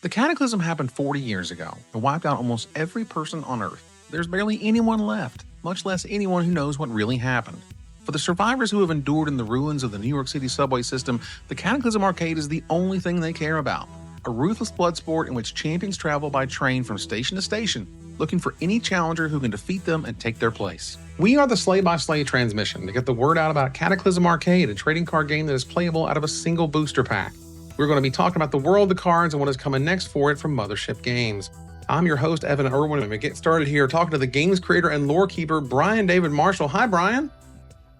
The Cataclysm happened 40 years ago and wiped out almost every person on Earth. There's barely anyone left, much less anyone who knows what really happened. For the survivors who have endured in the ruins of the New York City subway system, the Cataclysm Arcade is the only thing they care about. A ruthless blood sport in which champions travel by train from station to station, looking for any challenger who can defeat them and take their place. We are the Slay by Slay transmission to get the word out about Cataclysm Arcade, a trading card game that is playable out of a single booster pack. We're going to be talking about the world of cards and what is coming next for it from Mothership Games. I'm your host, Evan Erwin, and we get started here talking to the game's creator and lore keeper, Brian David Marshall. Hi, Brian.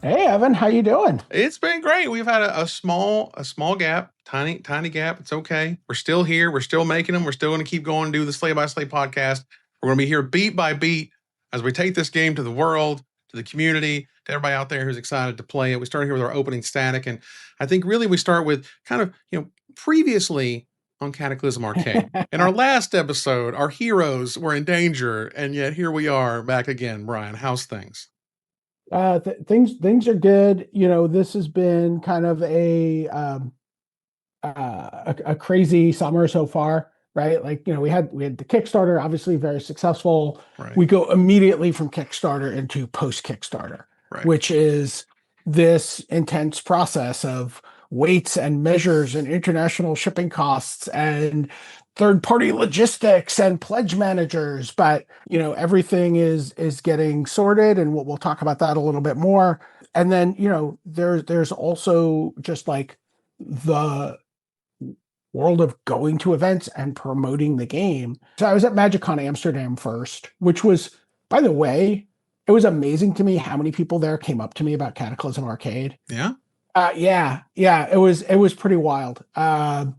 Hey, Evan, how you doing? It's been great. We've had a small gap, tiny gap. It's okay. We're still here. We're still making them. We're still going to keep going and do the Slay by Slay podcast. We're going to be here beat by beat as we take this game to the world, to the community, to everybody out there who's excited to play it. We start here with our opening static, and I think really we start with kind of, previously on Cataclysm Arcade. In our last episode, our heroes were in danger, and yet here we are back again. Brian, how's things? Things are good. This has been kind of a crazy summer so far, right? Like, we had the Kickstarter, obviously very successful. Right. We go immediately from Kickstarter into post Kickstarter, right, which is this intense process of weights and measures and international shipping costs and third-party logistics and pledge managers, but everything is getting sorted, and we'll talk about that a little bit more. And then there's also just like the world of going to events and promoting the game. So I was at MagicCon Amsterdam first, which was, by the way, it was amazing to me how many people there came up to me about Cataclysm Arcade. Yeah. Yeah. It was pretty wild. How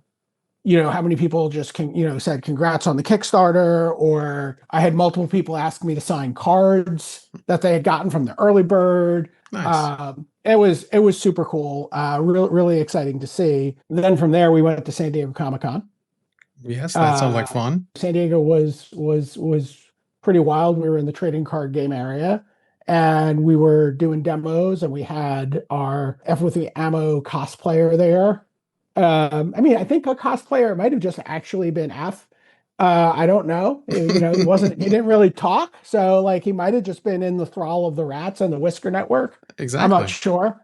many people just said congrats on the Kickstarter, or I had multiple people ask me to sign cards that they had gotten from the early bird. Nice. It was super cool. Really exciting to see. And then from there we went to San Diego Comic-Con. Yes, that sounds like fun. San Diego was pretty wild. We were in the trading card game area, and we were doing demos, and we had our F with the Ammo cosplayer there. I think a cosplayer might have just actually been F. I don't know. He didn't really talk. So like he might have just been in the thrall of the rats and the Whisker Network. Exactly. I'm not sure.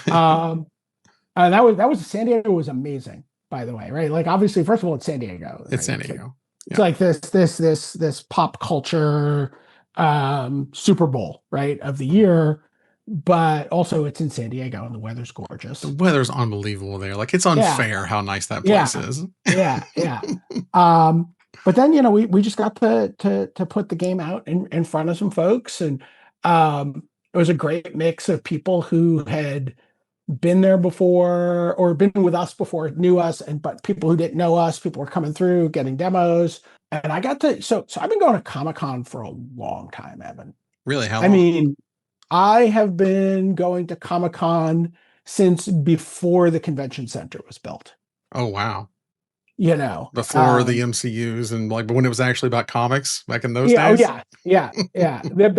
That was San Diego was amazing, by the way, right? Like obviously, first of all, it's San Diego. It's San Diego. It's like this pop culture Super Bowl, right, of the year, but also it's in San Diego and the weather's gorgeous. The weather's unbelievable there. Like it's unfair how nice that place is. Yeah. But then we just got to put the game out in front of some folks, and it was a great mix of people who had been there before or been with us before, knew us, but people who didn't know us, people were coming through getting demos. And I got to so I've been going to Comic-Con for a long time, Evan. Really? How long? I mean, I have been going to Comic-Con since before the convention center was built. Oh, wow. Before the MCUs and like when it was actually about comics back in those days. Yeah.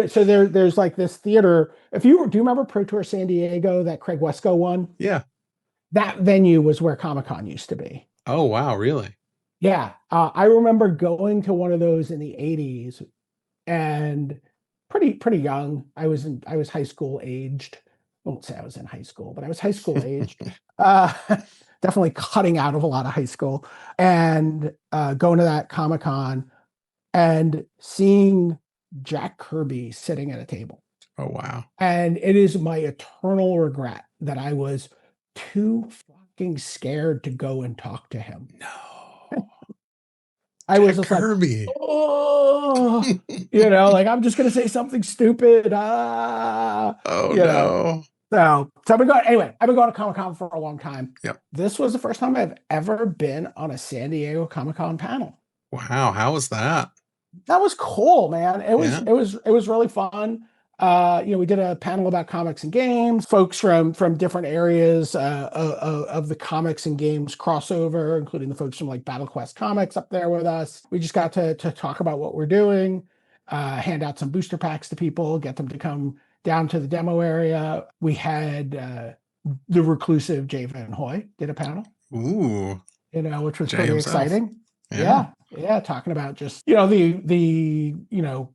So there's like this theater. Do you remember Pro Tour San Diego that Craig Wesco won? Yeah. That venue was where Comic-Con used to be. Oh, wow. Really? Yeah. I remember going to one of those in the 80s and pretty young. I was high school aged. I won't say I was in high school, but I was high school aged. Definitely cutting out of a lot of high school, and going to that Comic-Con and seeing Jack Kirby sitting at a table. Oh, wow. And it is my eternal regret that I was too fucking scared to go and talk to him. No. I was just Kirby. Like, oh, like I'm just going to say something stupid. Oh, no. So I've been going to Comic-Con for a long time. Yep. This was the first time I've ever been on a San Diego Comic-Con panel. Wow. How was that? That was cool, man. It was really fun. We did a panel about comics and games. Folks from different areas of the comics and games crossover, including the folks from like Battle Quest Comics up there with us. We just got to talk about what we're doing, hand out some booster packs to people, get them to come down to the demo area. We had the reclusive Jay Van Hoy did a panel. Ooh. Which was Jay pretty himself. exciting. Yeah, Yeah. yeah, talking about just the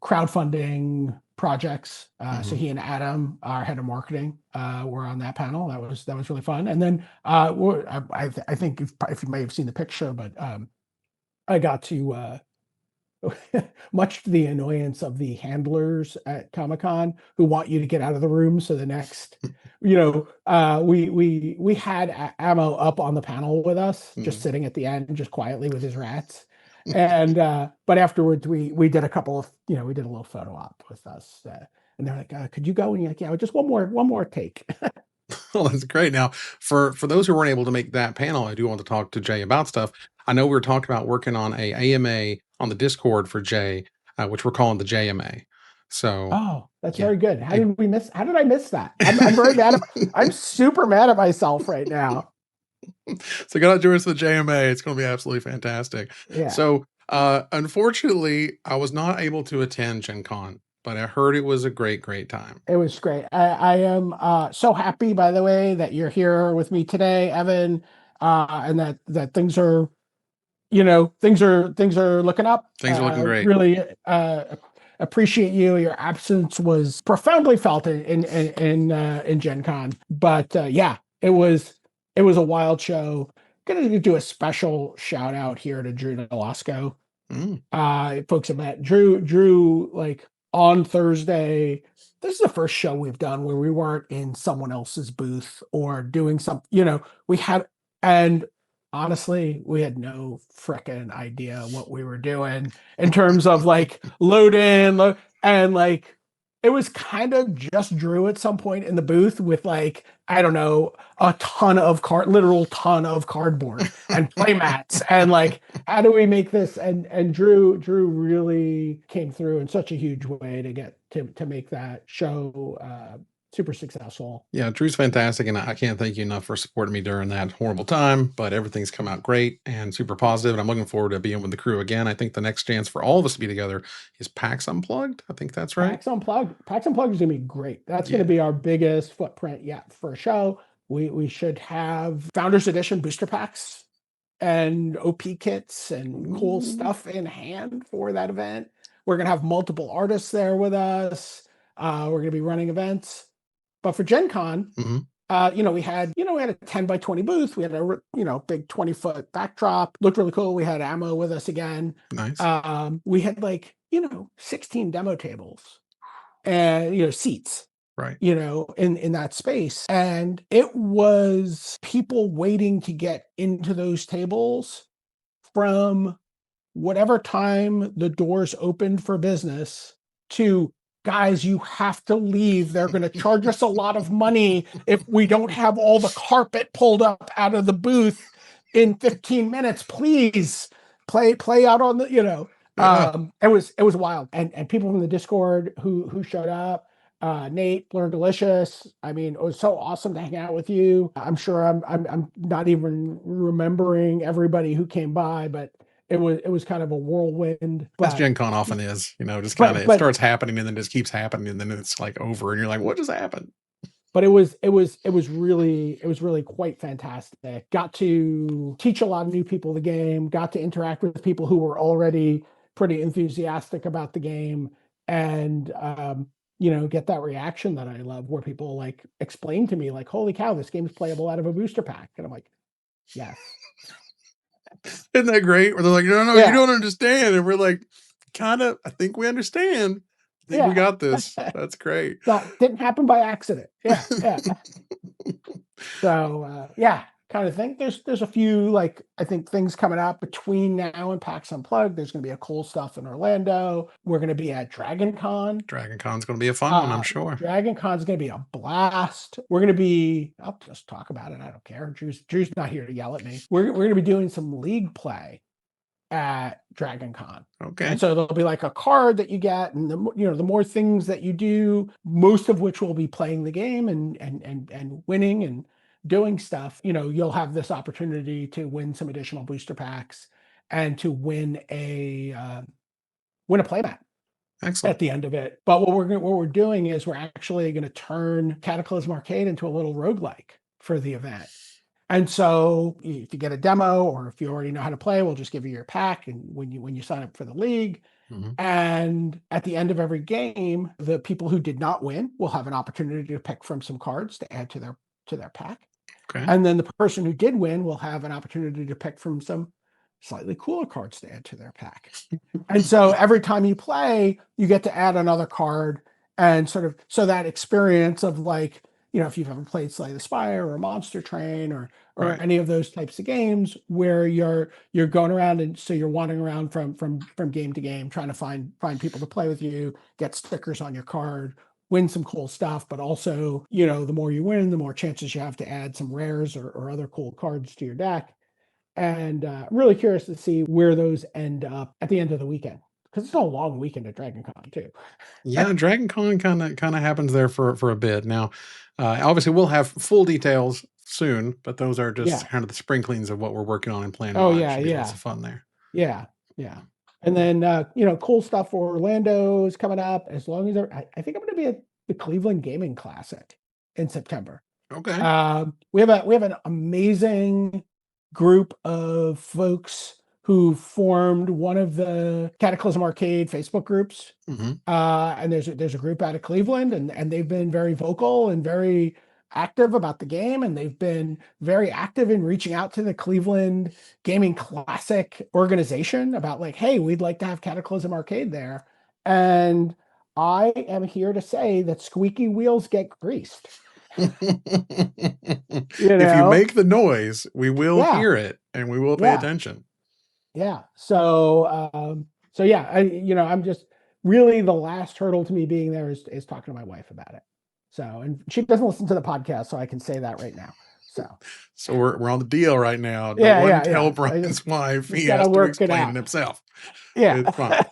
crowdfunding projects. So Hmm. he and Adam, our head of marketing, were on that panel. That was really fun. And then I think if you may have seen the picture, but I got to much to the annoyance of the handlers at Comic-Con who want you to get out of the room. So the next, we had Ammo up on the panel with us, just Hmm. sitting at the end, just quietly with his rats. And but afterwards, we did a couple of, we did a little photo op with us, and they're like, "Could you go?" And you're like, "Yeah, just one more take." Well, that's great. Now, for those who weren't able to make that panel, I do want to talk to Jay about stuff. I know we were talking about working on a AMA on the Discord for Jay, which we're calling the JMA. So, Oh, that's yeah. very good. Hey. How did I miss that? I'm very mad I'm super mad at myself right now. So go out join us for the JMA. It's going to be absolutely fantastic. Yeah. So unfortunately, I was not able to attend Gen Con, but I heard it was a great, great time. It was great. I am so happy, by the way, that you're here with me today, Evan, and that things are looking up. Things are looking great. Really appreciate you. Your absence was profoundly felt in Gen Con, but yeah, it was a wild show. Gonna do a special shout out here to Drew Delasco. Mm. Folks have met Drew like on Thursday. This is the first show we've done where we weren't in someone else's booth or doing something, we had, and honestly, we had no frickin' idea what we were doing in terms of like load in, and like it was kind of just Drew at some point in the booth with like, I don't know, a literal ton of cardboard and play mats and like, how do we make this? And Drew really came through in such a huge way to get to make that show super successful. Yeah, Drew's fantastic, and I can't thank you enough for supporting me during that horrible time. But everything's come out great and super positive, and I'm looking forward to being with the crew again. I think the next chance for all of us to be together is PAX Unplugged. I think that's right. PAX Unplugged is gonna be great. That's gonna Yeah. be our biggest footprint yet for a show. We should have Founders Edition booster packs and OP kits and cool Ooh. stuff in hand for that event. We're gonna have multiple artists there with us. We're gonna be running events. But for Gen Con, Mhm. we had a 10 by 20 booth. We had a big 20-foot backdrop. Looked really cool. We had Ammo with us again. Nice. We had 16 demo tables and seats Right. in that space. And it was people waiting to get into those tables from whatever time the doors opened for business to, guys, you have to leave. They're going to charge us a lot of money if we don't have all the carpet pulled up out of the booth in 15 minutes. Please play out on the, Yeah. it was wild. And people from the Discord who showed up, Nate, Blur Delicious. I mean, it was so awesome to hang out with you. I'm sure I'm not even remembering everybody who came by, but it was kind of a whirlwind. As But Gen Con often is, just kind but of it but starts happening and then just keeps happening and then it's like over and you're like, what just happened? but it was really quite fantastic. Got to teach a lot of new people the game, got to interact with people who were already pretty enthusiastic about the game, and get that reaction that I love where people like explain to me like, holy cow, this game's playable out of a booster pack. And I'm like, yes. Isn't that great? Where they're like, no, no, you Yeah. don't understand. And we're like, kind of, I think we understand. I think we Yeah. got this. That's great. That didn't happen by accident. Yeah. Yeah. So yeah, kind of thing. There's a few like I think things coming up between now and PAX Unplugged. There's going to be a cool stuff in Orlando. We're going to be at Dragon Con. Dragon Con's going to be a fun one, I'm sure. Dragon Con's going to be a blast. We're going to be. I'll just talk about it. I don't care. Drew's not here to yell at me. We're going to be doing some league play at Dragon Con. Okay. And so there'll be like a card that you get, and the more things that you do, most of which will be playing the game and winning and doing stuff. You'll have this opportunity to win some additional booster packs and to win a playmat Excellent. at the end of it. But what we're doing is we're actually going to turn Cataclysm Arcade into a little roguelike for the event. And so if you get a demo or if you already know how to play, we'll just give you your pack. And when you sign up for the league, Hmm. and at the end of every game, the people who did not win will have an opportunity to pick from some cards to add to their pack. Okay. And then the person who did win will have an opportunity to pick from some slightly cooler cards to add to their pack. And so every time you play, you get to add another card and sort of so that experience of like, if you've ever played Slay the Spire or Monster Train or Right. any of those types of games where you're going around and so you're wandering around from game to game trying to find people to play with you, get stickers on your card, win some cool stuff, but also, the more you win, the more chances you have to add some rares or other cool cards to your deck. And really curious to see where those end up at the end of the weekend because it's a long weekend at Dragon Con too. Yeah, Dragon Con kind of happens there for a bit. Now, obviously we'll have full details soon, but those are just Yeah. kind of the sprinklings of what we're working on and planning Oh on. It yeah, should be lots yeah, of fun there. yeah, yeah. And then cool stuff for Orlando's coming up. As long as I think I'm going to be at the Cleveland Gaming Classic in September. Okay. We have an amazing group of folks who formed one of the Cataclysm Arcade Facebook groups. Hmm. And there's a group out of Cleveland, and they've been very vocal and very active about the game, and they've been very active in reaching out to the Cleveland Gaming Classic organization about like, hey, we'd like to have Cataclysm Arcade there. And I am here to say that squeaky wheels get greased. You If you know? make the noise, we will Yeah, hear it and we will pay yeah, attention. yeah. So yeah, I'm just really the last hurdle to me being there is talking to my wife about it. So, and she doesn't listen to the podcast, so I can say that right now. So, So we're on the deal right now. No yeah, one yeah, tell yeah. I just Brian's wife. just He gotta has to work it explain it out. himself. Yeah. It's fine.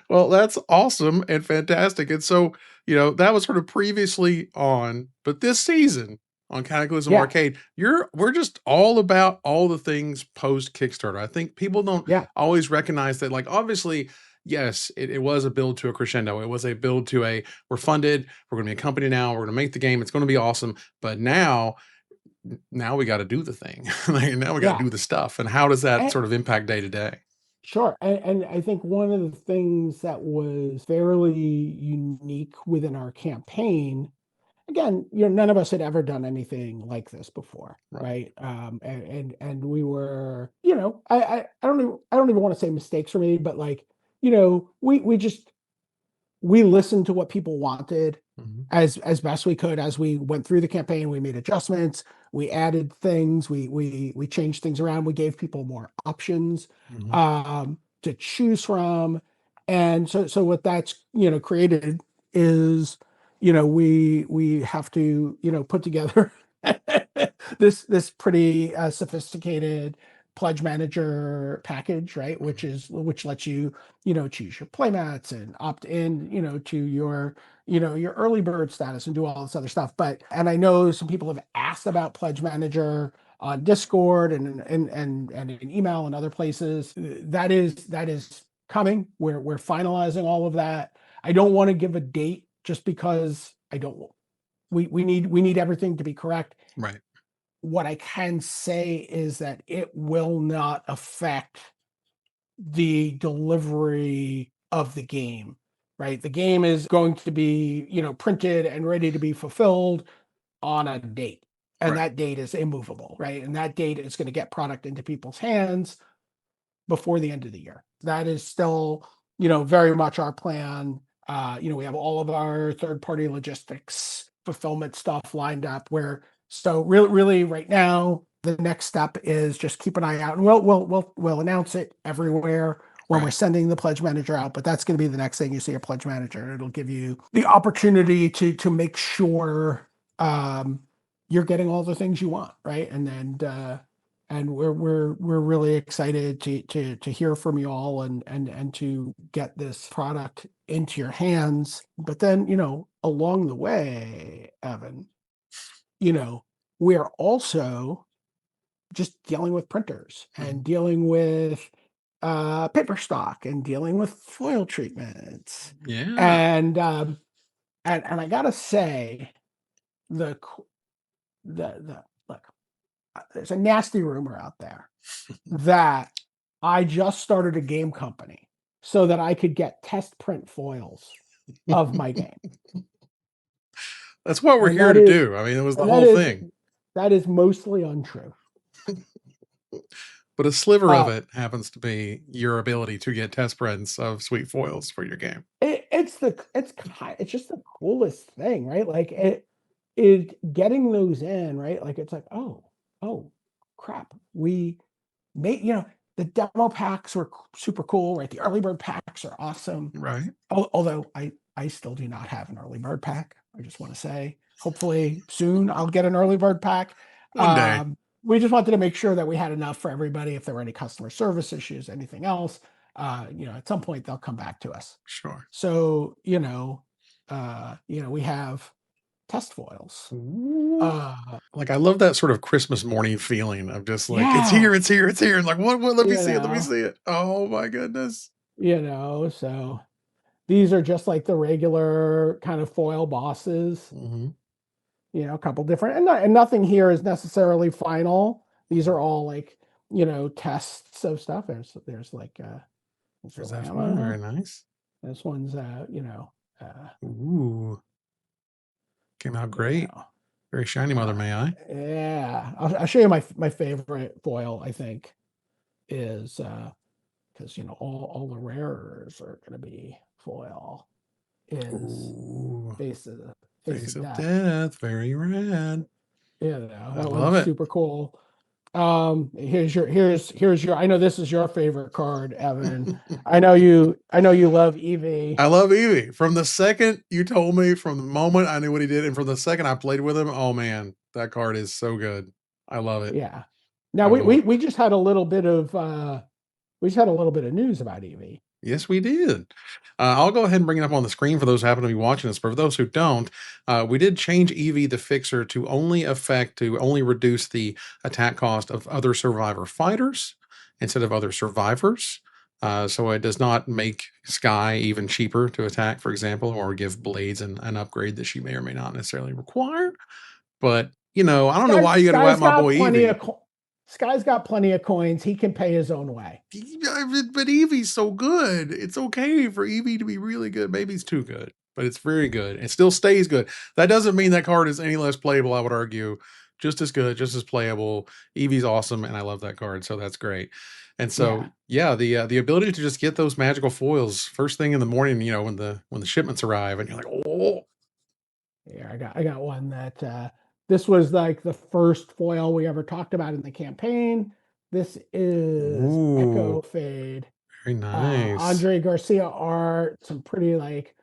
Well, that's awesome and fantastic. And so, that was sort of previously on, but this season on Cataclysm Yeah, Arcade, we're just all about all the things post Kickstarter. I think people don't yeah, always recognize that, like, obviously, yes, it was a build to a crescendo. It was a build to we're funded, we're gonna be a company now, we're gonna make the game, it's gonna be awesome. But now we got to do the thing. Like, now we got to yeah. do the stuff. And how does that And sort of impact day to day? sure. And I think one of the things that was fairly unique within our campaign, again, none of us had ever done anything like this before, Right. right? And we were, I don't even want to say mistakes for me, but like, we listened to what people wanted Mhm. as best we could as we went through the campaign. We made adjustments, we added things, we changed things around, we gave people more options Mhm. to choose from. And so what that's created is we have to put together this pretty sophisticated pledge manager package, right, which lets you choose your playmats and opt in to your early bird status and do all this other stuff. And I know some people have asked about pledge manager on Discord and in email and other places. That is coming. We're finalizing all of that. I don't want to give a date just because I don't. We need everything to be correct. Right. What I can say is that it will not affect the delivery of the game, right? The game is going to be, printed and ready to be fulfilled on a date. And Right. that date is immovable, right? And that date is going to get product into people's hands before the end of the year. That is still, very much our plan. We have all of our third-party logistics fulfillment stuff lined up so really right now, the next step is just keep an eye out and we'll announce it everywhere when we're Right. sending the pledge manager out, but that's going to be the next thing you see a pledge manager. It'll give you the opportunity to make sure you're getting all the things you want, right? And we're really excited to hear from you all and to get this product into your hands. But then, along the way, Evan, we are also just dealing with printers Mhm. and dealing with paper stock and dealing with foil treatments. Yeah. And I gotta say, the look, there's a nasty rumor out there that I just started a game company so that I could get test print foils of my game. That's what we're And here that to is do. I mean, it was the and that whole is thing. that is mostly untrue. But a sliver of Uh, it happens to be your ability to get test prints of sweet foils for your game. it's just the coolest thing, right? Like it getting those in, right? Like it's like, oh crap. We made, the demo packs were super cool, right? The early bird packs are awesome. Right. Although I still do not have an early bird pack. I just want to say, hopefully soon I'll get an early bird pack. One day. We just wanted to make sure that we had enough for everybody. If there were any customer service issues, anything else, at some point they'll come back to us. Sure. So, we have test foils. Like I love that sort of Christmas morning feeling of just like it's Yeah, here, it's here, it's here. And like what? Let me you see it. Let me know, see it. Oh my goodness. so these are just like the regular kind of foil bosses. Mm-hmm. A couple different, and nothing here is necessarily final. These are all like, tests of stuff. There's like There's that one. Very Llama. nice. This one's Ooh, came out great. Very shiny, Mother. May I? yeah. I'll show you my favorite foil. I think is because all the rares are going to be foil. Is Ooh, face Face of of death. Death. Very rad. I That love one's it. super cool. Here's your, I know this is your favorite card, Evan. I know you love Eevee. I love Eevee. From the second you told me, from the moment I knew what he did, and from the second I played with him, oh man, that card is so good. I love it. Yeah. Now I will. we just had a little bit of news about Eevee. Yes, we did. I'll go ahead and bring it up on the screen for those who happen to be watching this. But for those who don't, we did change Eevee the Fixer to only reduce the attack cost of other survivor fighters instead of other survivors. So it does not make Sky even cheaper to attack, for example, or give Blades an upgrade that she may or may not necessarily require. But I don't know why you got to go at my boy Eevee. Sky's got plenty of coins. He can pay his own way. But Eevee's so good. It's okay for Eevee to be really good. Maybe it's too good, but it's very good. It still stays good. That doesn't mean that card is any less playable, I would argue. Just as good, just as playable. Eevee's awesome, and I love that card, so that's great. And so, the ability to just get those magical foils first thing in the morning, when the shipments arrive, and you're like, oh, Yeah, I got one that this was like the first foil we ever talked about in the campaign. This is ooh, Echo Fade. very nice. Andre Garcia art, some pretty like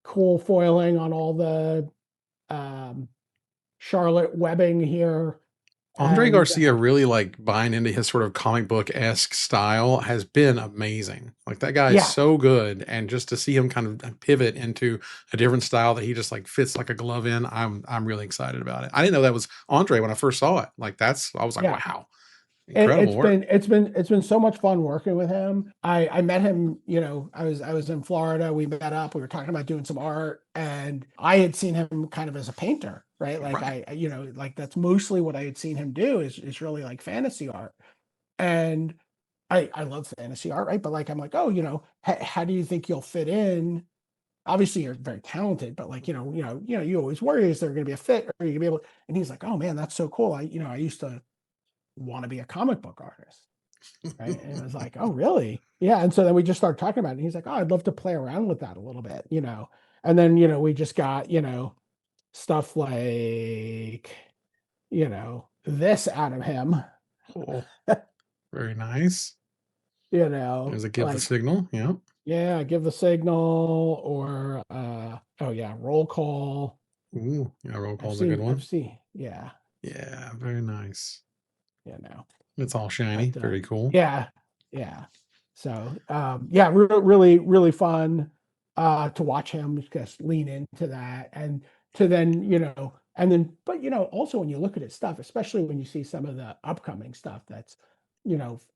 cool foiling on all the Charlotte webbing here. Andre And Garcia really like buying into his sort of comic book esque style has been amazing. Like that guy is yeah, so good, and just to see him kind of pivot into a different style that he just like fits like a glove in, I'm really excited about it. I didn't know that was Andre when I first saw it. Like I was like, yeah. wow, incredible work. It's been so much fun working with him. I met him, I was in Florida. We met up. We were talking about doing some art, and I had seen him kind of as a painter, right? Like Right. like that's mostly what I had seen him do is really like fantasy art. And I love fantasy art, right? But like I'm like, oh, how do you think you'll fit in? Obviously, you're very talented, but like you always worry, is there going to be a fit? Or are you gonna be able? And he's like, oh man, that's so cool. I used to want to be a comic book artist, right? And it was like, oh, really? Yeah. And so then we just started talking about it. And he's like, oh, I'd love to play around with that a little bit. And then, we just got, stuff like, this out of him, Cool. Very nice. There's a give the like, signal. Yeah. yeah, give the signal or, oh, yeah, roll call. Ooh, yeah. Roll call's a good I've one. seen, yeah, Yeah. Very nice. you know, It's all shiny. but, Very cool. yeah, yeah. So, yeah, really, really fun to watch him just lean into that and to then, but also when you look at his stuff, especially when you see some of the upcoming stuff that's,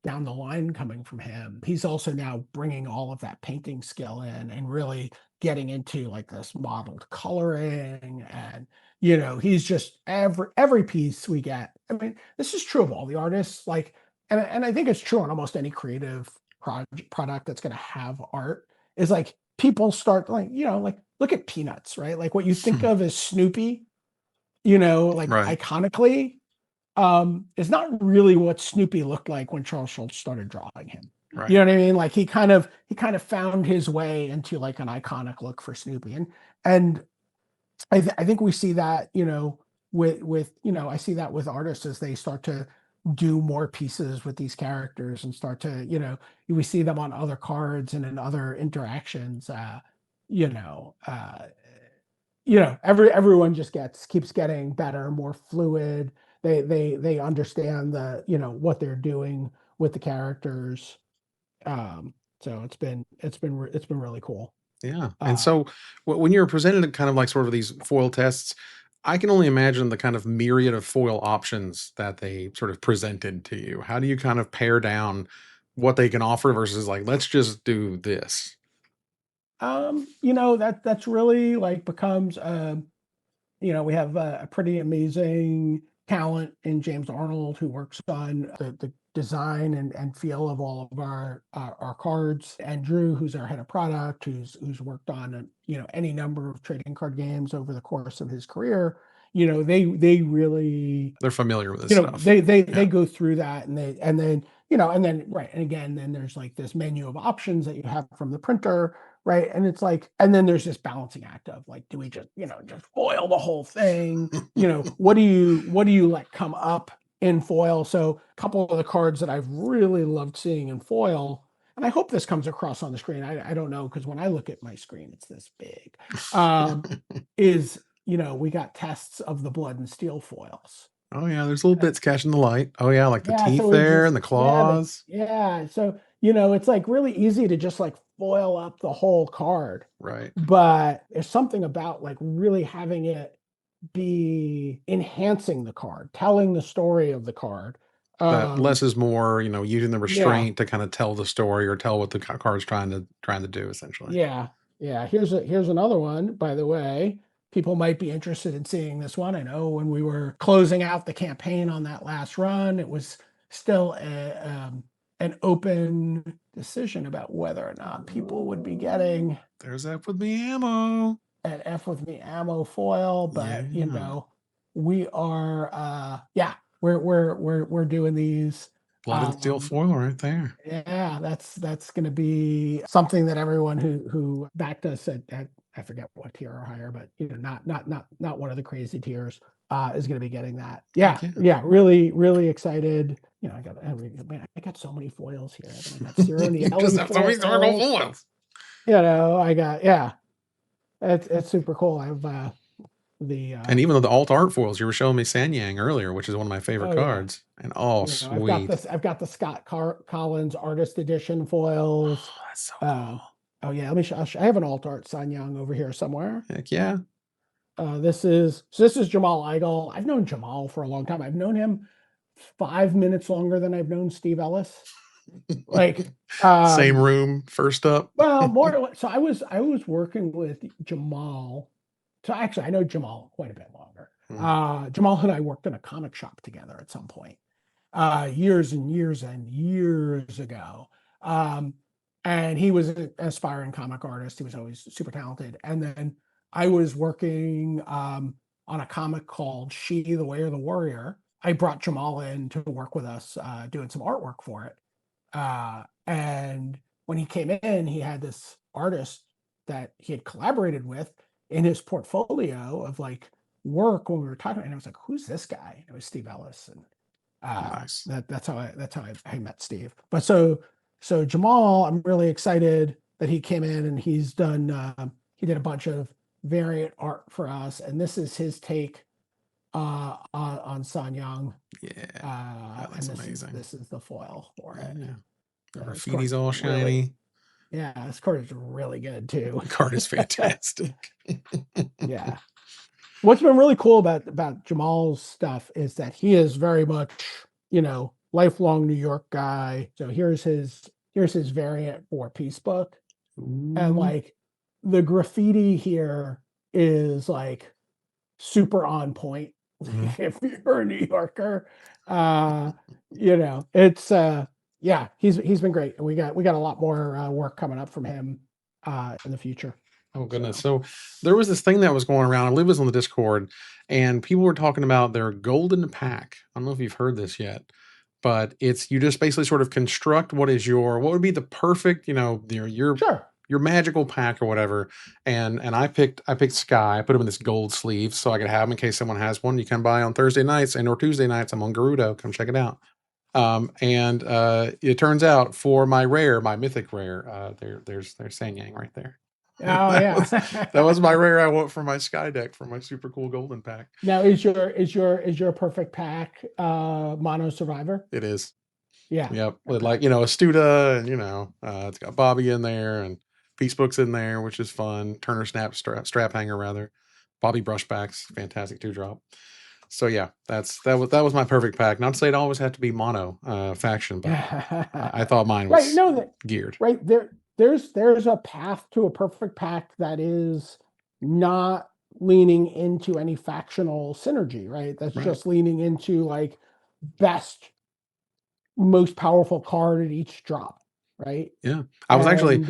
down the line coming from him, he's also now bringing all of that painting skill in and really getting into like this modeled coloring and, he's just every piece we get. I mean, this is true of all the artists, like, and I think it's true on almost any creative product that's going to have art, is like people start, like, like, look at Peanuts, right? Like what you think of as Snoopy, like Right. iconically, is not really what Snoopy looked like when Charles Schultz started drawing him. You Right. know what I mean? Like he kind of found his way into like an iconic look for Snoopy, and I think we see that, with I see that with artists as they start to do more pieces with these characters and start to, we see them on other cards and in other interactions. You know, uh, everyone just keeps getting better, more fluid. They understand what they're doing with the characters. Um, so it's been really cool. Yeah. And Uh, so when you're presented at kind of like sort of these foil tests, I can only imagine the kind of myriad of foil options that they sort of presented to you. How do you kind of pare down what they can offer versus like, let's just do this? that's really like becomes we have a pretty amazing talent in James Arnold who works on the design and feel of all of our cards. And Drew, who's our head of product, who's worked on any number of trading card games over the course of his career. They really, They're familiar with this stuff. they Yeah. go through that, and then right, and again, then there's like this menu of options that you have from the printer, right? And it's like, and then there's this balancing act of like, do we just foil the whole thing? What do you let come up in foil? So a couple of the cards that I've really loved seeing in foil, and I hope this comes across on the screen. I don't know, because when I look at my screen, it's this big. Is we got tests of the blood and steel foils. Oh yeah, there's little bits catching the light. Oh yeah, like the Yeah, teeth so we there just and the yeah, claws. so it's like really easy to just like foil up the whole card, Right. but there's something about like really having it be enhancing the card, telling the story of the card. That Um, less is more, using the yeah, restraint to kind of tell the story or tell what the card's trying to do essentially. yeah, yeah. Here's another one, by the way. People might be interested in seeing this one. I know when we were closing out the campaign on that last run, it was still an open decision about whether or not people would be getting There's that with me ammo. an F with me ammo foil, but Yeah. we are yeah, we're doing these. Blood and steel Um, foil right there. yeah, that's going to be something that everyone who backed us at I forget what tier or higher, but not one of the crazy tiers, is going to be getting that. Yeah, Heck yeah. yeah, really really excited. I got so many foils here. I got Ciro You just Nieli have so many historical foils. foils. I got, yeah. It's super cool. I have the And even though the alt art foils, you were showing me Sanyang earlier, which is one of my favorite oh yeah, cards. And oh, sweet. I've got the Scott Collins artist edition foils. Oh, that's so Uh, cool. oh yeah, let me show. I have an alt art Sun Young over here somewhere. Heck yeah. This is Jamal Igal. I've known Jamal for a long time. I've known him 5 minutes longer than I've known Steve Ellis. Like, Same room, first up. well, more. So I was working with Jamal. So actually, I know Jamal quite a bit longer. Mm. Jamal and I worked in a comic shop together at some point, years and years and years ago. Um, and he was an aspiring comic artist. He was always super talented. And then I was working on a comic called She, the Way of the Warrior. I brought Jamal in to work with us, doing some artwork for it. And when he came in, he had this artist that he had collaborated with in his portfolio of like work when we were talking. And I was like, "Who's this guy?" And it was Steve Ellis, and Nice. that's how I met Steve. But so Jamal, I'm really excited that he came in and he did a bunch of variant art for us, and this is his take on San Young. Yeah. That And looks amazing. this is the foil for it. Yeah. The So this graffiti's card's all really, shiny. yeah, this card is really good too. The card is fantastic. Yeah. What's been really cool about Jamal's stuff is that he is very much, lifelong New York guy. So here's his variant for Peace Book. And Ooh. like the graffiti here is like super on point. Mhm. If you're a New Yorker, you know, it's yeah, he's been great, and we got a lot more work coming up from him in the future. Oh goodness. So So there was this thing that was going around. I believe it was on the Discord, and people were talking about their golden pack. I don't know if you've heard this yet, but it's you just basically sort of construct what would be the perfect, sure. your magical pack or whatever. And I picked Sky. I put him in this gold sleeve so I could have him in case someone has one. You can buy on Thursday nights and or Tuesday nights. I'm on Gerudo. Come check it out. And it turns out for my mythic rare, there's Sanyang right there. Oh That was my yeah. rare I want for my Sky deck for my super cool golden pack. Now is your perfect pack mono survivor? It is. Yeah. Yep. With Okay. like, Astuda and it's got Bobby in there and Peace Book's in there, which is fun. Turner strap hanger rather. Bobby brushbacks, fantastic 2-drop. So yeah, that was my perfect pack. Not to say it always had to be mono faction, but I thought mine Right. was No, that geared. right there's a path to a perfect pack that is not leaning into any factional synergy, right? That's Right. just leaning into like best, most powerful card at each drop, right? Yeah. I was actually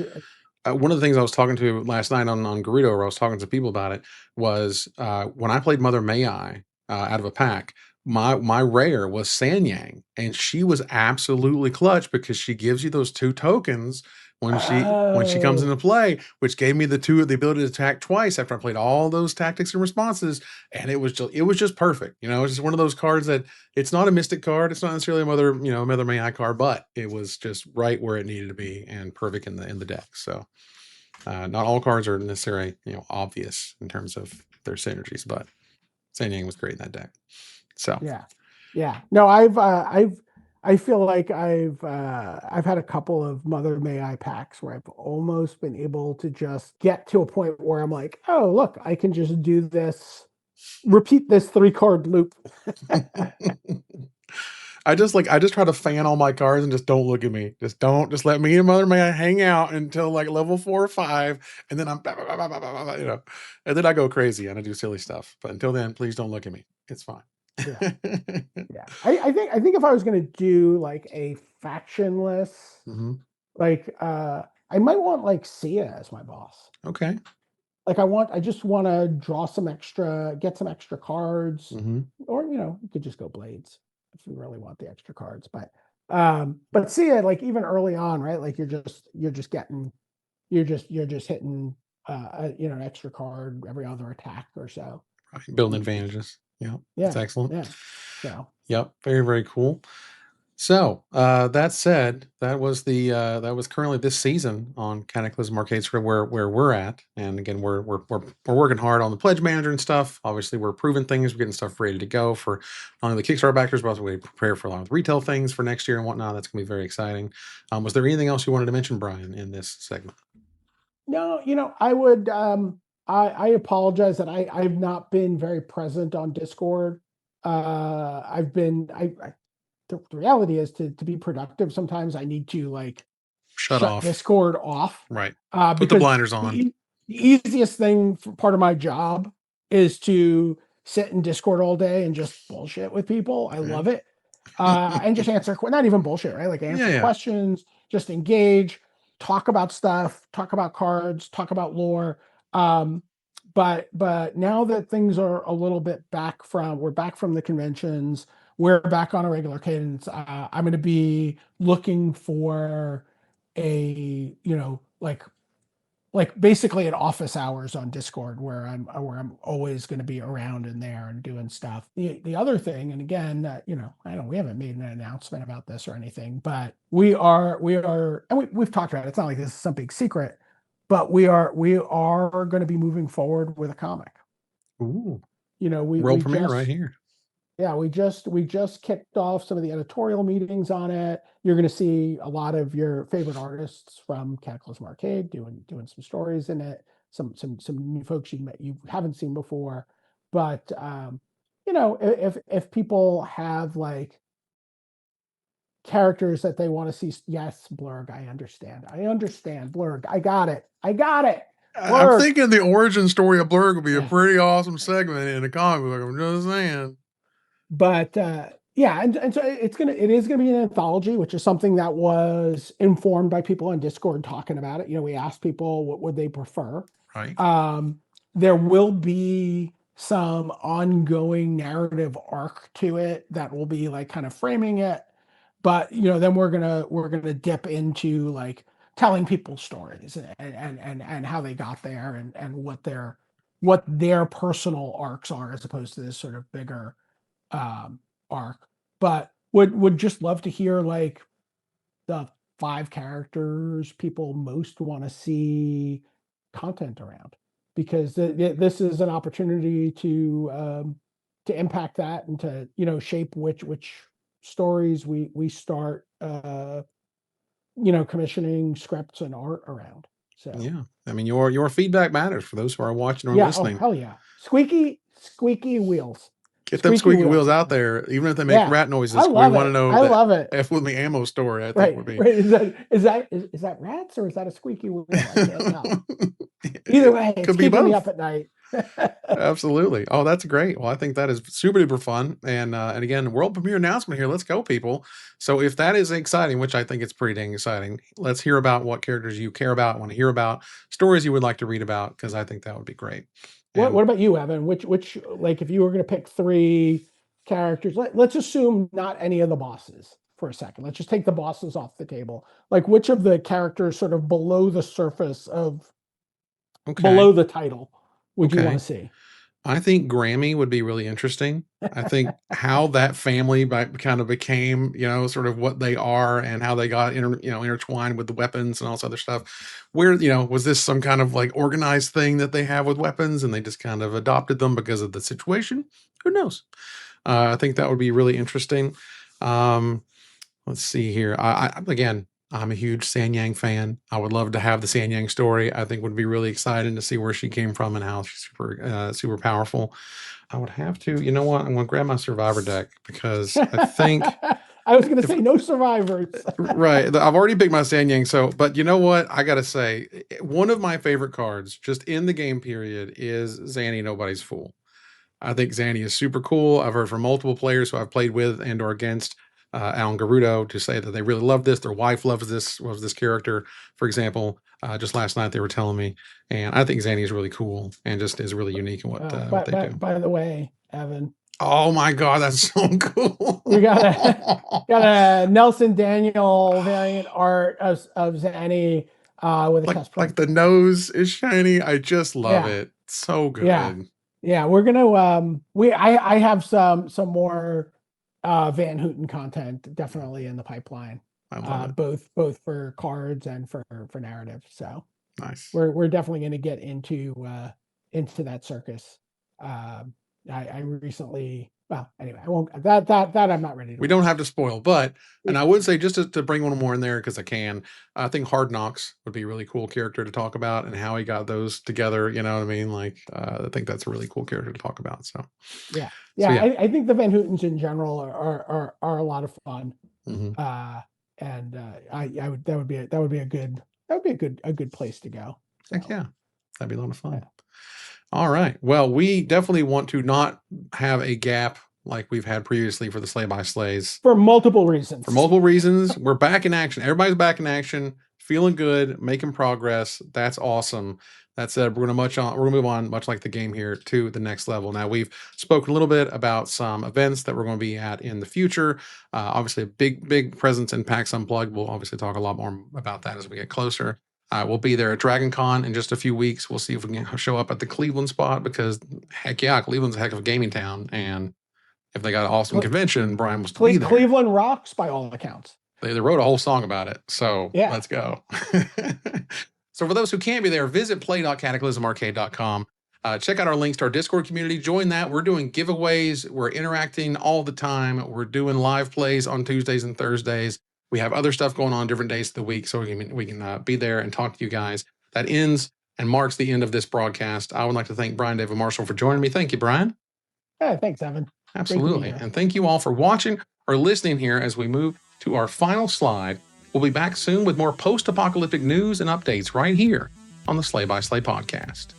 And one of the things I was talking to last night on Gerudo, where I was talking to people about it, was when I played Mother May I out of a pack. My rare was Sanyang, and she was absolutely clutch because she gives you those 2 tokens when she comes oh into play, which gave me the ability to attack twice after I played all those tactics and responses, and it was just perfect. It's just one of those cards that it's not a mystic card, it's not necessarily a Mother May I card, but it was just right where it needed to be and perfect in the deck. So. Not all cards are necessarily, obvious in terms of their synergies, but Sanyang was great in that deck. So, yeah, yeah. No, I feel like I've had a couple of Mother May I packs where I've almost been able to just get to a point where I'm like, oh look, I can just do this, repeat this 3 card loop. I just try to fan all my cards and just don't look at me. Just let me and Mother May I hang out until like level 4 or 5, and then I'm and then I go crazy and I do silly stuff. But until then, please don't look at me. It's fine. Yeah, yeah. I think if I was gonna do like a factionless, Hmm. like I might want like Sia as my boss. Okay. Like I just want to get some extra cards, Hmm. or you could just go blades if you really want the extra cards. But see it like even early on, right? Like you're just hitting an extra card every other attack or so. Right. Building advantages. Yeah, that's Yeah, excellent. yeah. So Yep. Very, very cool. So, that said, that was currently this season on Cataclysm Arcade, sort of where we're at. And again, we're working hard on the pledge manager and stuff. Obviously, we're approving things, we're getting stuff ready to go for not only the Kickstarter backers, but also we prepare for a lot of retail things for next year and whatnot. That's gonna be very exciting. Was there anything else you wanted to mention, Brian, in this segment? no, I would I apologize that I've not been very present on Discord. I've been I the reality is to be productive, sometimes I need to like Shut shut off. Discord off Right. Put the because blinders on. the easiest thing for part of my job is to sit in Discord all day and just bullshit with people. I Right. love it. And just answer, not even bullshit, right? Like Yeah, answer yeah. questions, just engage, talk about stuff, talk about cards, talk about lore. Um, but now that things are a little bit we're back from the conventions, we're back on a regular cadence. I'm going to be looking for a like basically an office hours on Discord where I'm always going to be around in there and doing stuff. The other thing, and again, I don't we haven't made an announcement about this or anything, but we are and we've talked about it. It's not like this is some big secret, but we are going to be moving forward with a comic. Ooh, We world we premiere right just here. yeah, we just kicked off some of the editorial meetings on it. You're going to see a lot of your favorite artists from Cataclysm Arcade doing some stories in it. Some new folks you haven't seen before. But if people have like characters that they want to see, yes, Blurg, I understand. Blurg, I got it. I'm Blurg. thinking the origin story of Blurg would be a Yeah. pretty awesome segment in a comic book. I'm just saying. But yeah, and so it is gonna be an anthology, which is something that was informed by people on Discord talking about it. We asked people what would they prefer. Right. Um, there will be some ongoing narrative arc to it that will be like kind of framing it, but then we're gonna dip into like telling people stories and how they got there and what their personal arcs are as opposed to this sort of bigger um, arc. But would just love to hear like the 5 characters people most want to see content around, because this is an opportunity to impact that and to shape which stories we start commissioning scripts and art around. So Yeah. I mean, your feedback matters for those who are watching or yeah, oh listening. hell yeah, squeaky wheels. Get them Squeaky squeaky wheels wheels. out there, even if they make Yeah, rat I noises. We love want to it. know I that love it. F with me ammo story, I think Right, would be. right. Is that rats or is that a squeaky wheel? I can't tell. Either way, it's Could be keeping me both. up at night. Absolutely. Oh, that's great. Well, I think that is super duper fun. And again, world premiere announcement here. Let's go, people. So if that is exciting, which I think it's pretty dang exciting, let's hear about what characters you care about, want to hear about, stories you would like to read about, because I think that would be great. What And about you, Evan? Which like if you were going to pick 3 characters, let's assume not any of the bosses for a second. Let's just take the bosses off the table. Like which of the characters sort of below the surface of okay. below the title would you want Okay. to see? I think Grammy would be really interesting. I think how that family kind of became, sort of what they are and how they got intertwined with the weapons and all this other stuff. Where, was this some kind of like organized thing that they have with weapons and they just kind of adopted them because of the situation? Who knows? I think that would be really interesting. Um, Let's see here. Again, I'm a huge San Yang fan. I would love to have the San Yang story. I think would be really exciting to see where she came from and how she's super powerful. I would have to, you know what? I'm going to grab my Survivor deck because I think I was going to say no survivors. right. I've already picked my San Yang. So, but you know what? I got to say, one of my favorite cards just in the game period is Zanny Nobody's Fool. I think Zanny is super cool. I've heard from multiple players who I've played with and or against Alan Garudo to say that they really love this. Their wife loves this character, for example. Just last night they were telling me, and I think Zanny is really cool and just is really unique in what they do. By the way, Evan, Oh my god, that's so cool! you got a Nelson Daniel variant art of Zanny with a like test like print. the nose is shiny. I just love Yeah, it. So yeah, good. yeah. We're gonna I have some more Van Houten content definitely in the pipeline. I love it. Both for cards and for narrative. So Nice. we're definitely going to get into that circus. I recently, well, anyway, I won't that I'm not ready to. We don't have to spoil, but and I would say just to bring one more in there because I can. I think Hard Knocks would be a really cool character to talk about and how he got those together. You know what I mean? Like I think that's a really cool character to talk about. So yeah. I think the Van Houtens in general are a lot of fun. Mhm. And I would that would be a good place to go. So, Heck yeah, that'd be a lot of fun. yeah. All right. Well, we definitely want to not have a gap like we've had previously for the Slay by Slays. For multiple reasons. For multiple reasons, we're back in action. Everybody's back in action, feeling good, making progress. That's awesome. That said, we're gonna move on, much like the game here, to the next level. Now we've spoken a little bit about some events that we're going to be at in the future. Obviously, a big presence in PAX Unplugged. We'll obviously talk a lot more about that as we get closer. We'll be there at Dragon Con in just a few weeks. We'll see if we can show up at the Cleveland spot because heck yeah, Cleveland's a heck of a gaming town. And if they got an awesome convention, Brian was to be there. Cleveland rocks by all accounts. They wrote a whole song about it. So yeah. Let's go. So for those who can't be there, visit play.cataclysmarcade.com. Check out our links to our Discord community. Join that. We're doing giveaways. We're interacting all the time. We're doing live plays on Tuesdays and Thursdays. We have other stuff going on different days of the week, so we can be there and talk to you guys. That ends and marks the end of this broadcast. I would like to thank Brian David Marshall for joining me. Thank you, Brian. Yeah, thanks, Evan. Absolutely. And thank you all for watching or listening here as we move to our final slide. We'll be back soon with more post-apocalyptic news and updates right here on the Slay by Slay podcast.